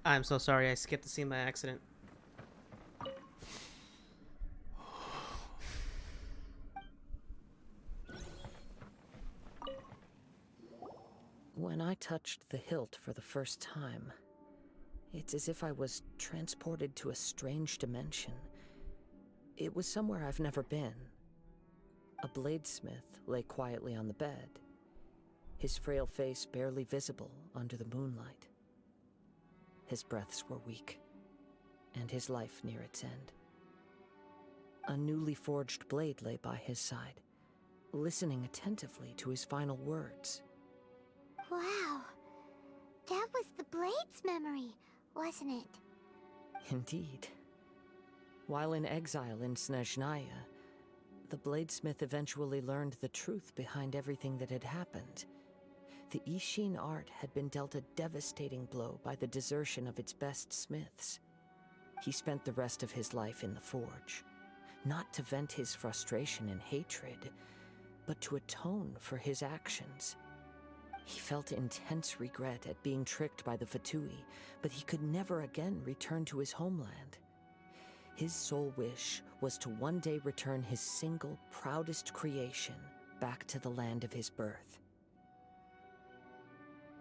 I'm so sorry I skipped the scene by accident. When I touched the hilt for the first time, it's as if I was transported to a strange dimension. It was somewhere I've never been. A bladesmith lay quietly on the bed, his frail face barely visible under the moonlight. His breaths were weak, and his life near its end. A newly forged blade lay by his side, listening attentively to his final words. Wow, that was the Blade's memory, wasn't it? Indeed. While in exile in Snezhnaya, the bladesmith eventually learned the truth behind everything that had happened. The Ishin art had been dealt a devastating blow by the desertion of its best smiths. He spent the rest of his life in the forge, not to vent his frustration and hatred, but to atone for his actions. He felt intense regret at being tricked by the Fatui, but he could never again return to his homeland. His sole wish was to one day return his single, proudest creation back to the land of his birth.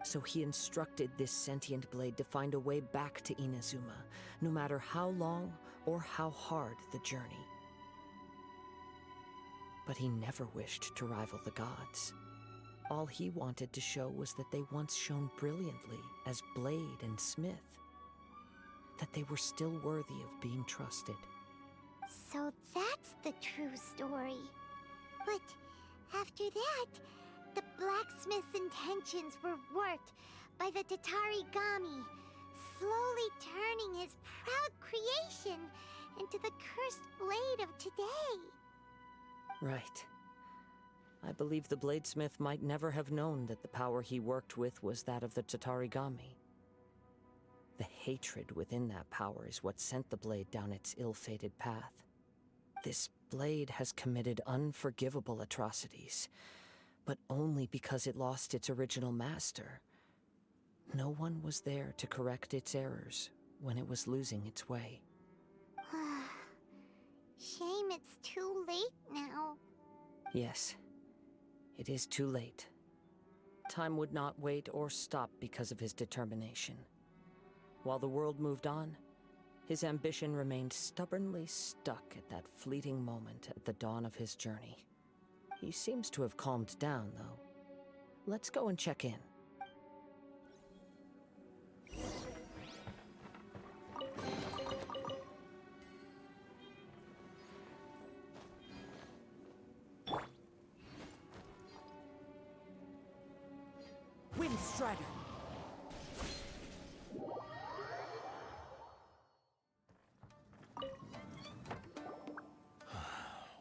So he instructed this sentient blade to find a way back to Inazuma, no matter how long or how hard the journey. But he never wished to rival the gods. All he wanted to show was that they once shone brilliantly as blade and smith, that they were still worthy of being trusted. So that's the true story. But after that, the blacksmith's intentions were warped by the Tatarigami, slowly turning his proud creation into the cursed blade of today. Right. I believe the bladesmith might never have known that the power he worked with was that of the Tatarigami. The hatred within that power is what sent the blade down its ill-fated path. This blade has committed unforgivable atrocities, but only because it lost its original master. No one was there to correct its errors when it was losing its way. Shame it's too late now. Yes, it is too late. Time would not wait or stop because of his determination. While the world moved on, his ambition remained stubbornly stuck at that fleeting moment at the dawn of his journey. He seems to have calmed down, though. Let's go and check in. Windstrider!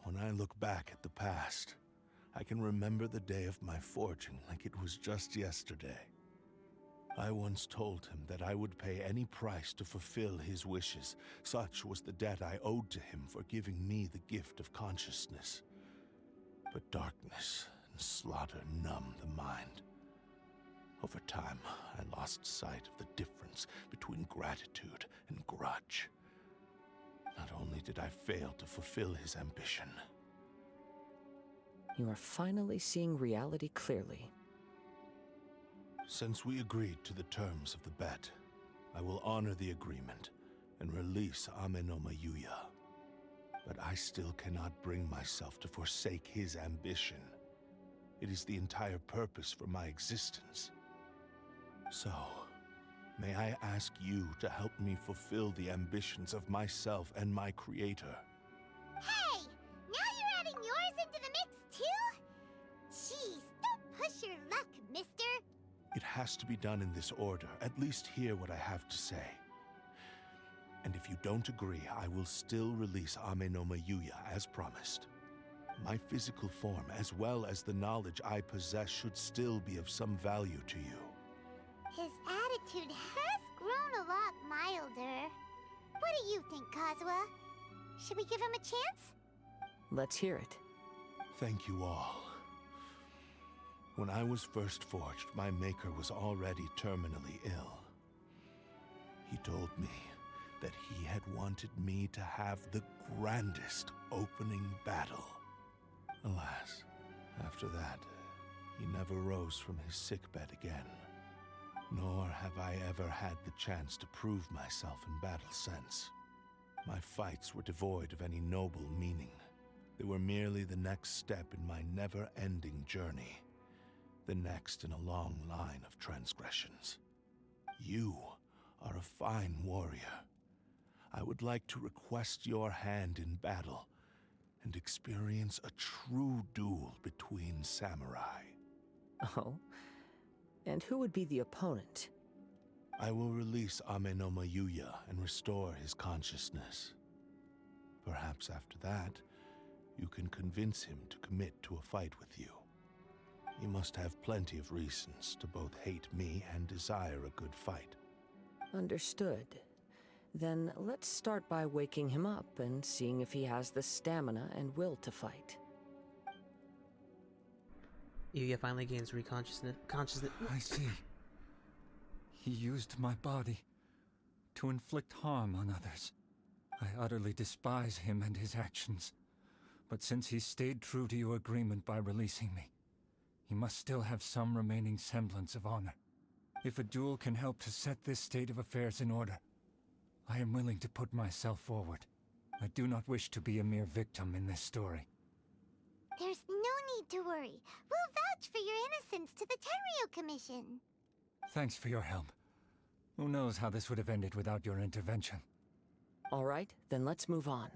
When I look back at the past, I can remember the day of my forging like it was just yesterday. I once told him that I would pay any price to fulfill his wishes. Such was the debt I owed to him for giving me the gift of consciousness. But darkness and slaughter numbed the mind. Over time, I lost sight of the difference between gratitude and grudge. Not only did I fail to fulfill his ambition. You are finally seeing reality clearly. Since we agreed to the terms of the bet, I will honor the agreement and release Amenoma Yuya. But I still cannot bring myself to forsake his ambition. It is the entire purpose for my existence. So, may I ask you to help me fulfill the ambitions of myself and my creator? Hey! Now you're adding yours into the mix, too? Jeez, don't push your luck, mister. It has to be done in this order. At least hear what I have to say. And if you don't agree, I will still release Amenoma Yuya as promised. My physical form, as well as the knowledge I possess, should still be of some value to you. His attitude has grown a lot milder. What do you think, Kazuha? Should we give him a chance? Let's hear it. Thank you all. When I was first forged, my maker was already terminally ill. He told me that he had wanted me to have the grandest opening battle. Alas, after that, he never rose from his sickbed again. Nor have I ever had the chance to prove myself in battle since. My fights were devoid of any noble meaning. They were merely the next step in my never-ending journey. The next in a long line of transgressions. You are a fine warrior. I would like to request your hand in battle and experience a true duel between samurai. Oh? And who would be the opponent? I will release Amenoma Yuya and restore his consciousness. Perhaps after that, you can convince him to commit to a fight with you. He must have plenty of reasons to both hate me and desire a good fight. Understood. Then let's start by waking him up and seeing if he has the stamina and will to fight. Yuya finally gains consciousness. I see. He used my body to inflict harm on others. I utterly despise him and his actions. But since he stayed true to your agreement by releasing me, he must still have some remaining semblance of honor. If a duel can help to set this state of affairs in order, I am willing to put myself forward. I do not wish to be a mere victim in this story. There's no need to worry. We'll vouch for your innocence to the Tenryo Commission. Thanks for your help. Who knows how this would have ended without your intervention. All right, then let's move on.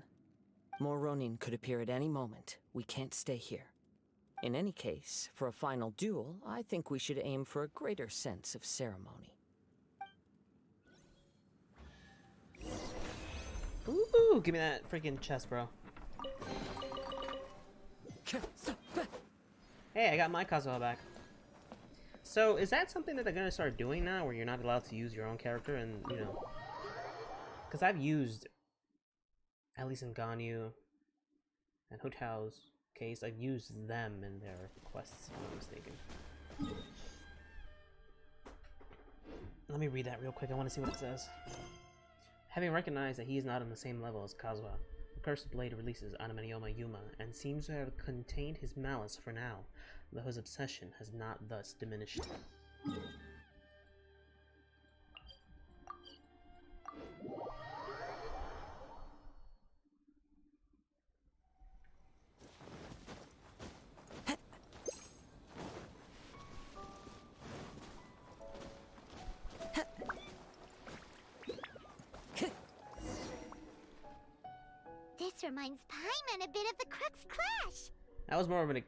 More Ronin could appear at any moment. We can't stay here. In any case, for a final duel, I think we should aim for a greater sense of ceremony. Ooh, give me that freaking chest, bro. Hey, I got my Kazuha back. So, is that something that they're gonna start doing now, where you're not allowed to use your own character, and, you know... Because I've used, at least in Ganyu and Hotao's case, I've used them in their quests, if I'm not mistaken. Let me read that real quick, I want to see what it says. Having recognized that he is not on the same level as Kazuha, the Cursed Blade releases Amenoma Yuma and seems to have contained his malice for now, though his obsession has not thus diminished. This reminds Paimon a bit of the Crux Clash. That was more of a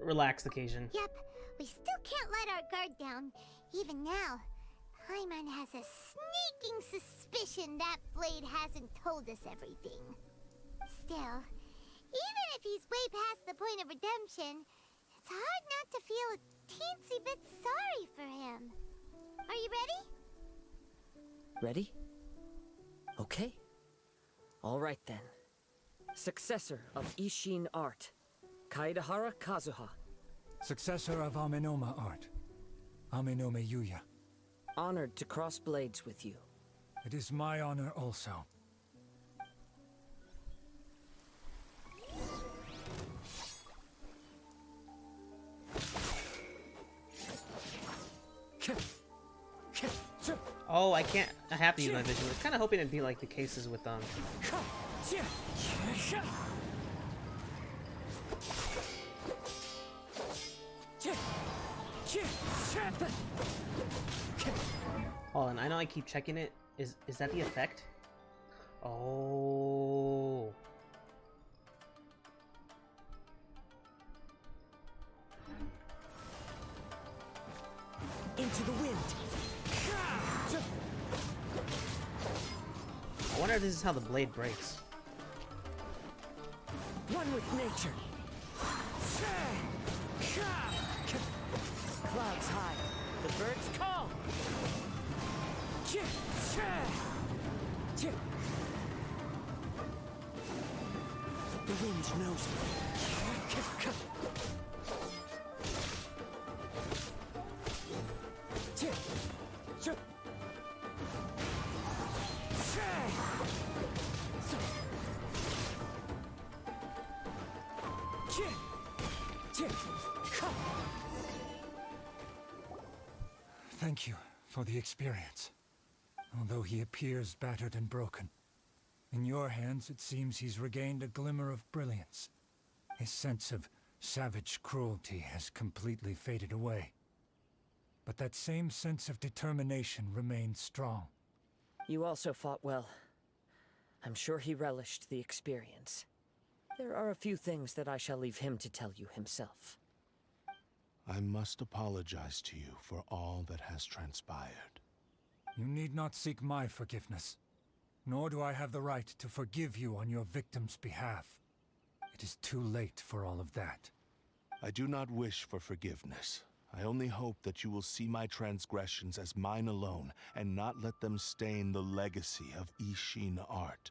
relaxed occasion. Yep, we still can't let our guard down. Even now, Paimon has a sneaking suspicion that Blade hasn't told us everything. Still, even if he's way past the point of redemption, it's hard not to feel a teensy bit sorry for him. Are you ready? Ready? Okay. All right then. Successor of Ishin art, Kaedahara Kazuha. Successor of Amenoma art, Amenoma Yuya. Honored to cross blades with you. It is my honor also. Oh, I can't. I have to use my vision. I was kind of hoping it'd be like the cases with Hold on, I know I keep checking it. Is that the effect? Oh. Into the wind. I wonder if this is how the blade breaks. One with nature. Clouds high. The birds call. The wind knows me. Thank you for the experience. Although he appears battered and broken, in your hands it seems he's regained a glimmer of brilliance. His sense of savage cruelty has completely faded away. But that same sense of determination remains strong. You also fought well. I'm sure he relished the experience. There are a few things that I shall leave him to tell you himself. I must apologize to you for all that has transpired. You need not seek my forgiveness, nor do I have the right to forgive you on your victim's behalf. It is too late for all of that. I do not wish for forgiveness. I only hope that you will see my transgressions as mine alone, and not let them stain the legacy of Ishin art.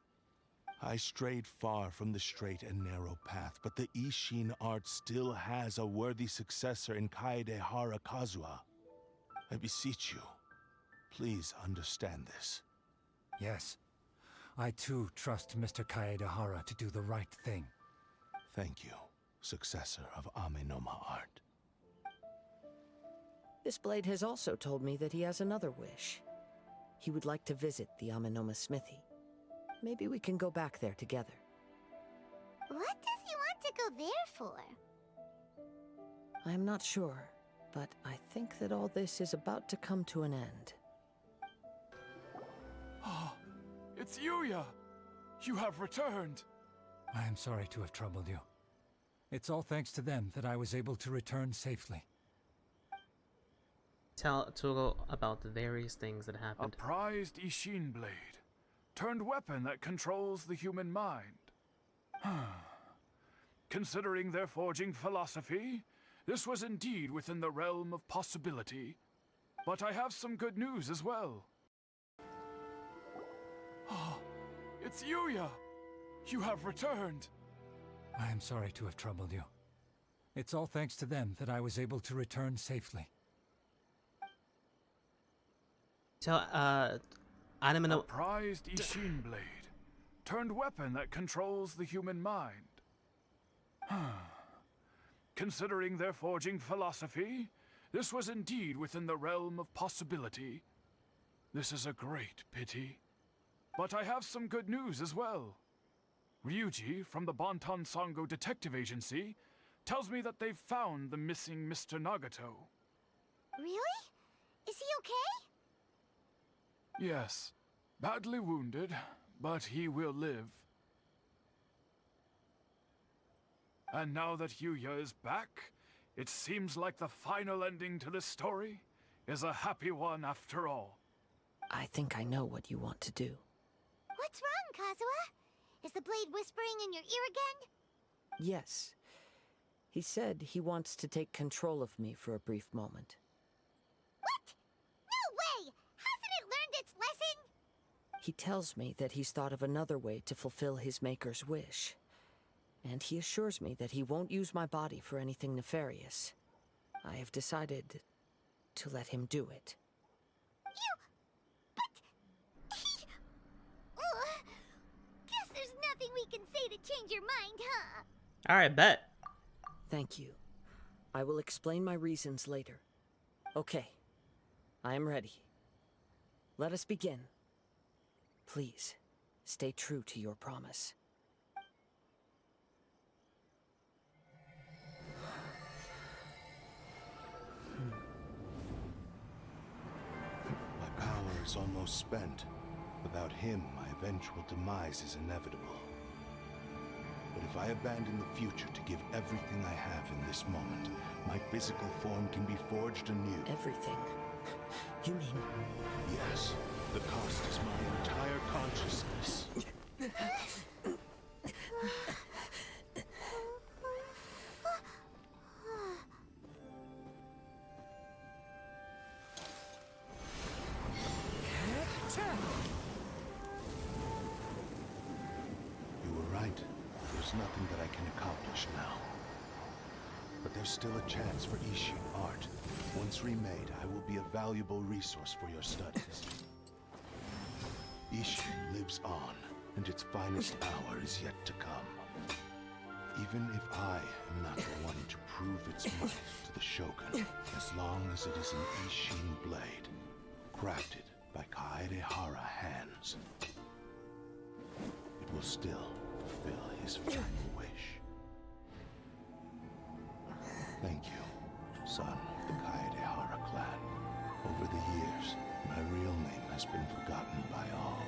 I strayed far from the straight and narrow path, but the Ishin art still has a worthy successor in Kaedehara Kazuha. I beseech you, please understand this. Yes, I too trust Mr. Kaedehara to do the right thing. Thank you, successor of Amenoma art. This blade has also told me that he has another wish. He would like to visit the Amenoma smithy. Maybe we can go back there together. What does he want to go there for? I am not sure, but I think that all this is about to come to an end. Oh, it's Yuya! You have returned! I am sorry to have troubled you. It's all thanks to them that I was able to return safely. Tell Tugo about the various things that A happened. prized Ishin blade, turned weapon that controls the human mind. Considering their forging philosophy, this was indeed within the realm of possibility. But I have some good news as well. Oh, it's Yuya! You have returned! I am sorry to have troubled you. It's all thanks to them that I was able to return safely. Tell A Anime prized Ishin blade, turned weapon that controls the human mind. Considering their forging philosophy, this was indeed within the realm of possibility. This is a great pity. But I have some good news as well. Ryuji, from the Bonton Sango Detective Agency, tells me that they've found the missing Mr. Nagato. Really? Is he okay? Yes, badly wounded, but he will live. And now that Yuya is back, it seems like the final ending to this story is a happy one after all. I think I know what you want to do. What's wrong, Kazuha? Is the blade whispering in your ear again? Yes. He said he wants to take control of me for a brief moment. What? No way! Hasn't it learned its lesson? He tells me that he's thought of another way to fulfill his maker's wish. And he assures me that he won't use my body for anything nefarious. I have decided to let him do it. Guess there's nothing we can say to change your mind, huh? Alright, bet. Thank you. I will explain my reasons later. Okay. I am ready. Let us begin. Please, stay true to your promise. My power is almost spent. Without him, my eventual demise is inevitable. But if I abandon the future to give everything I have in this moment, my physical form can be forged anew. Everything? You mean... Yes, the cost is my entire consciousness. You were right. There's nothing that I can accomplish now. But there's still a chance for Ishin art. Once remade, I will be a valuable resource for your studies. Ishin lives on, and its finest hour is yet to come. Even if I am not the one to prove its might to the Shogun, as long as it is an Ishin blade, crafted by Kaedehara hands, it will still fulfill his final wish. Thank you, son of the Kaedehara clan. Over the years, my real name has been forgotten by all.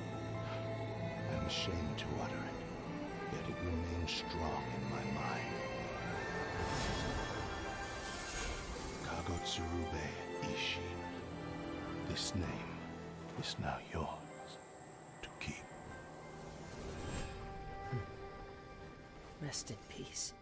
I'm ashamed to utter it, yet it remains strong in my mind. Kagotsurube Ishin. This name is now yours to keep. Rest in peace.